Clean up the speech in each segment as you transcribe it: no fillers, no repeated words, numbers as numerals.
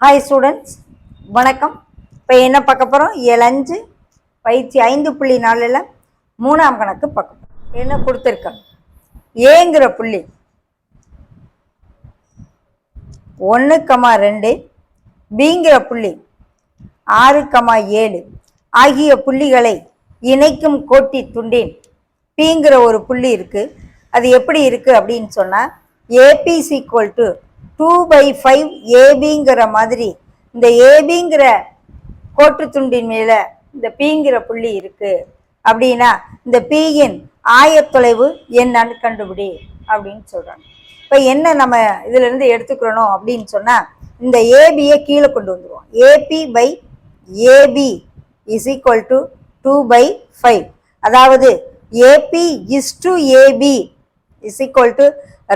Hi students, வணக்கம். இப்போ என்ன பார்க்க போகிறோம்? 7 பயிற்சி 5.4 மூணாம் கணக்கு பார்க்க போகிறோம். என்ன கொடுத்துருக்கேன்? ஏங்கிற புள்ளி 1,2, பிங்கிற புள்ளி 6,7 ஆகிய புள்ளிகளை இணைக்கும் கோட்டி துண்டின் பிங்கிற ஒரு புள்ளி இருக்குது. அது எப்படி இருக்குது அப்படின்னு சொன்னால், ஏபி = 2/5 ஏபிங்கிற மாதிரி இந்த ஏபிங்கிற கோட்டு துண்டின் மேலே இந்த பிங்கிற புள்ளி இருக்குது அப்படின்னா இந்த பியின் ஆயத்தொலைவு என்னன்னு கண்டுபிடி அப்படின்னு சொல்கிறாங்க. இப்போ என்ன நம்ம இதிலிருந்து எடுத்துக்கிறோம் அப்படின்னு சொன்னால், இந்த ஏபியை கீழே கொண்டு வந்துடுவோம். AP/AB = 2/5. அதாவது AP/AB =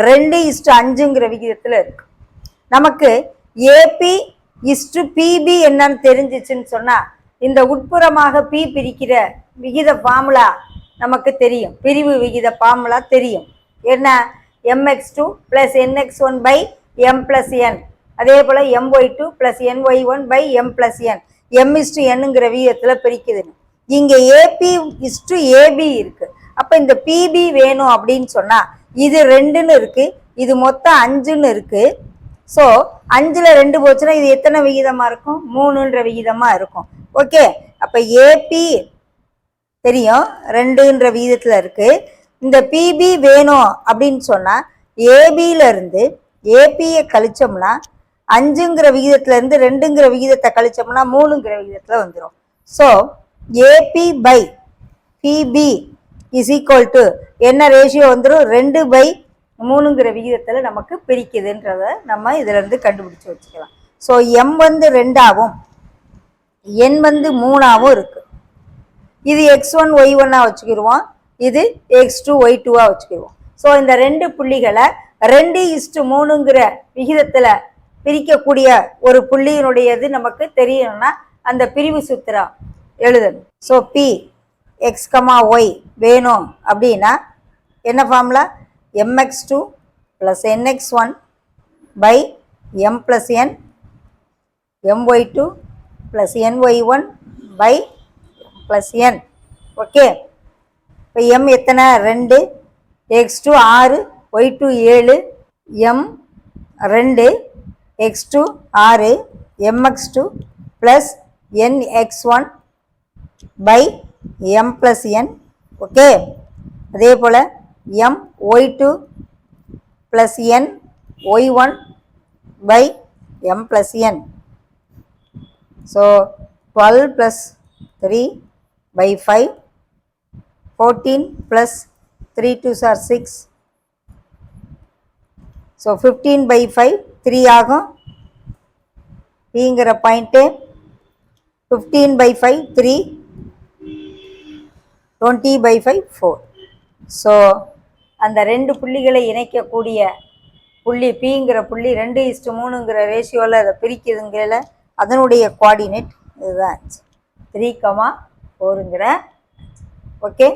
2:5ங்கிற விகிதத்தில் இருக்கு. நமக்கு AP/PB என்னன்னு தெரிஞ்சிச்சுன்னு சொன்னால், இந்த உட்புறமாக பி பிரிக்கிற விகித ஃபார்முலா நமக்கு தெரியும். பிரிவு விகித ஃபார்முலா தெரியும். என்ன? mx2 + nx1/m + n. அதே போல் my2 + ny1/m + n. m/nங்கிற விகிதத்தில் பிரிக்குதுன்னு. இங்கே AP/AB இருக்கு. அப்போ இந்த PB வேணும் அப்படின்னு சொன்னால், இது 2ன்னு இருக்கு, இது மொத்தம் 5ன்னு இருக்கு. ஸோ 5ல் 2 போச்சுன்னா இது எத்தனை விகிதமாக இருக்கும்? 3ன்ற விகிதமாக இருக்கும். ஓகே, அப்போ AP தெரியும் 2ன்ற விகிதத்தில் இருக்கு. இந்த PB வேணும் அப்படின்னு சொன்னால், ஏபியிலிருந்து ஏபியை கழிச்சோம்னா 5ங்கிற விகிதத்திலேருந்து 2ங்கிற விகிதத்தை கழிச்சோம்னா 3ங்கிற விகிதத்தில் வந்துடும். ஸோ AP/PB = என்ன ரேஷியோ வந்துடும்? 2/3ங்கிற விகிதத்தில் நமக்கு பிரிக்குதுன்றத நம்ம இதிலேருந்து கண்டுபிடிச்சி வச்சுக்கலாம். ஸோ M 2ஆகவும் N 3ஆகவும் இருக்கு. இது x1 y1 வச்சுக்கிடுவோம், இது x2 y2 வச்சுக்கிடுவோம். ஸோ இந்த 2 புள்ளிகளை 2:3ங்கிற விகிதத்தில் பிரிக்கக்கூடிய ஒரு புள்ளியினுடையது நமக்கு தெரியணும்னா அந்த பிரிவு சூத்திரம் எழுதணும். ஸோ P x, y வேணும் அப்படின்னா என்ன formula? mx2 + nx1/m + n, my2 + ny1/m + n. Okay, இப்போ m எத்தனை? 2, x2 6, y2 7, m 2, x2 6, mx2 + nx1/m + n. Okay, அதே போல் my2 + ny1/m + n. So 12 + 3/5, 14 + 3 2s are 6. So 15/5 3 ஆகும். பிங்கிற பாயிண்ட்டு 15/5 3, 20/5 4. ஸோ அந்த 2 புள்ளிகளை இணைக்கக்கூடிய புள்ளி பிங்கிற புள்ளி 2:3ங்கிற ரேஷியோவில் அதை பிரிக்குதுங்கிற அதனுடைய கோஆர்டினேட் இதுதான் 3,4ங்கிற. ஓகே.